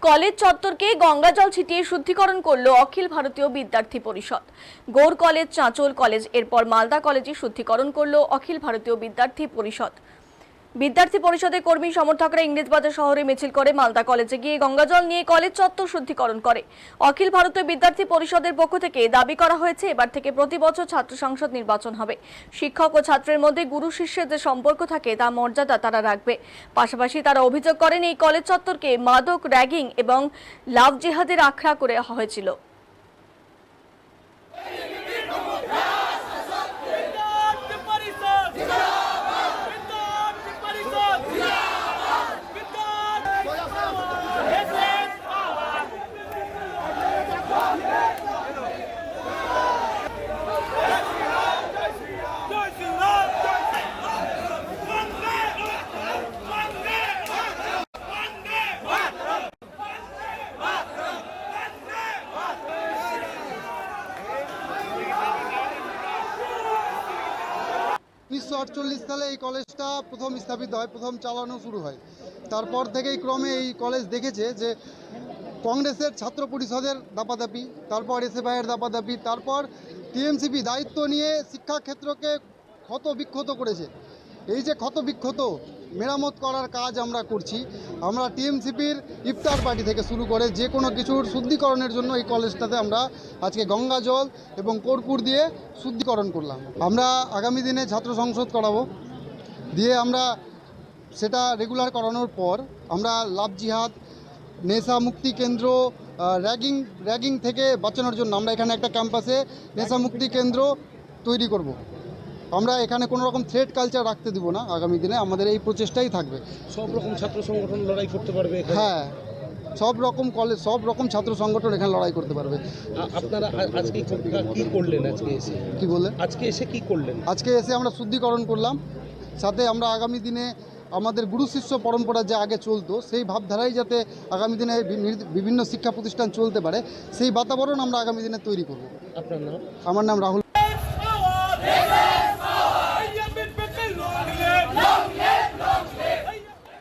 College চত্বরকে Ganga জল ছিটিয়ে শুদ্ধিকরণ করল অখিল ভারতীয় বিদ্যার্থী পরিষদ। গৌড় কলেজ, চাঁচল কলেজ, এরপর মালদা কলেজে শুদ্ধিকরণ করল অখিল ভারতীয় বিদ্যার্থী পরিষদ। বিদ্যার্থী পরিষদের কর্মী সমর্থকরা ইংরেজবাজার শহরে মিছিল করে মালদা কলেজে গিয়ে গঙ্গা জল নিয়ে কলেজ চত্বর শুদ্ধিকরণ করে। অখিল ভারতীয় বিদ্যার্থী পরিষদের পক্ষ থেকে দাবি করা হয়েছে, এবার থেকে প্রতি বছর ছাত্র সংসদ নির্বাচন হবে। শিক্ষক ও ছাত্রের মধ্যে গুরু শিষ্যের যে সম্পর্ক থাকে তা মর্যাদা তারা রাখবে। পাশাপাশি তারা অভিযোগ করেন, এই কলেজ চত্বরকে মাদক, র্যাগিং এবং লাভ জিহাদের আখড়া করে হয়েছিল। সালে এই কলেজটা প্রথম স্থাপিত হয়, প্রথম চালানো শুরু হয়। তারপর থেকেই ক্রমে এই কলেজ দেখেছে যে কংগ্রেসের ছাত্র পরিষদের দাপাদাপি, তারপর এসএফআইয়ের দাপাদাপি, তারপর টিএমসিপি দায়িত্ব নিয়ে শিক্ষাক্ষেত্রকে ক্ষত বিক্ষত করেছে। এই যে ক্ষত বিক্ষত মেরামত করার কাজ আমরা করছি। আমরা টিএমসিপির ইফতার পার্টি থেকে শুরু করে যে কোনো কিছুর শুদ্ধিকরণের জন্য এই কলেজটাতে আমরা আজকে গঙ্গা জল এবং কর্পূর দিয়ে শুদ্ধিকরণ করলাম। আমরা আগামী দিনে ছাত্র সংসদ করাবো, দিয়ে আমরা সেটা রেগুলার করানোর পর আমরা লাভ জিহাদ, নেশা মুক্তি কেন্দ্র, র্যাগিং থেকে বাঁচানোর জন্য আমরা এখানে একটা ক্যাম্পাসে নেশা মুক্তি কেন্দ্র তৈরি করব। আমরা এখানে কোনো রকম থ্রেট কালচার রাখতে দেবো না। আগামী দিনে আমাদের এই প্রচেষ্টাই থাকবে। সব রকম ছাত্র সংগঠন লড়াই করতে পারবে। হ্যাঁ, সব রকম কলেজ, সব রকম ছাত্র সংগঠন এখানে লড়াই করতে পারবে। আপনারা আজকে কি করলেন? আজকে এসে কি বললেন? আজকে এসে কি করলেন? আজকে এসে আমরা শুদ্ধিকরণ করলাম, সাথে আমরা আগামী দিনে আমাদের গুরু শিষ্য পরম্পরা যে আগে চলতো সেই ভাবধারাই যাতে আগামী দিনে বিভিন্ন শিক্ষা প্রতিষ্ঠান চলতে পারে, সেই বাতাবরণ আমরা আগামী দিনে তৈরি করব। আপনার নাম? আমার নাম রাহুল।